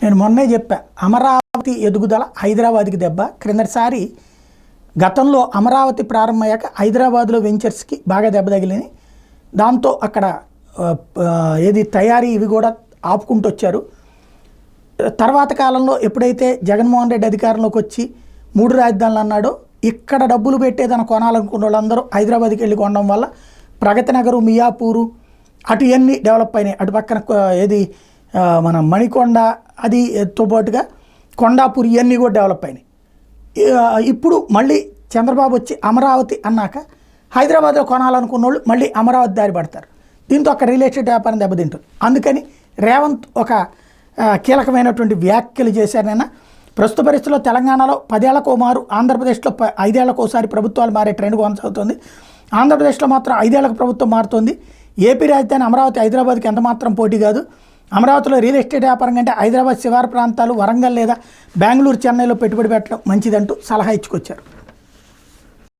నేను మొన్నే చెప్పా, అమరావతి ఎదుగుదల హైదరాబాద్కి దెబ్బ. క్రిందటిసారి గతంలో అమరావతి ప్రారంభమయ్యాక హైదరాబాద్లో వెంచర్స్కి బాగా దెబ్బ తగిలింది. దాంతో అక్కడ ఏది తయారీ ఇవి కూడా ఆపుకుంటూ వచ్చారు. తర్వాత కాలంలో ఎప్పుడైతే జగన్మోహన్ రెడ్డి అధికారంలోకి వచ్చి 3 రాజధానులు అన్నాడో, ఇక్కడ డబ్బులు పెట్టేదని కొనాలనుకున్న వాళ్ళందరూ హైదరాబాద్కి వెళ్ళి కొనడం వల్ల ప్రగతి నగరు, మియాపూరు అటు ఇవన్నీ డెవలప్ అయినాయి. అటు పక్కన ఏది మన మణికొండ అదితో పాటుగా కొండాపూర్ ఇవన్నీ కూడా డెవలప్ అయినాయి. ఇప్పుడు మళ్ళీ చంద్రబాబు వచ్చి అమరావతి అన్నాక హైదరాబాద్లో కొనాలనుకున్న వాళ్ళు మళ్ళీ అమరావతి దారి పడతారు. దీంతో అక్కడ రియల్ ఎస్టేట్ వ్యాపారం దెబ్బతింటుంది. అందుకని రేవంత్ ఒక కీలకమైనటువంటి వ్యాఖ్యలు చేశారనైనా. ప్రస్తుత పరిస్థితుల్లో తెలంగాణలో 10 ఏళ్లకు మారు, ఆంధ్రప్రదేశ్లో 5 ఏళ్లకు ఒకసారి ప్రభుత్వాలు మారే ట్రెండ్ కొనసాగుతుంది. ఆంధ్రప్రదేశ్లో మాత్రం 5 ఏళ్లకు ప్రభుత్వం మారుతుంది. ఏపీ రాజధాని అమరావతి హైదరాబాద్కి ఎంత మాత్రం పోటీ కాదు. అమరావతిలో రియల్ ఎస్టేట్ వ్యాపారం కంటే హైదరాబాద్ శివారు ప్రాంతాలు, వరంగల్ లేదా బెంగళూరు, చెన్నైలో పెట్టుబడి పెట్టడం మంచిదంటూ సలహా ఇచ్చుకొచ్చారు.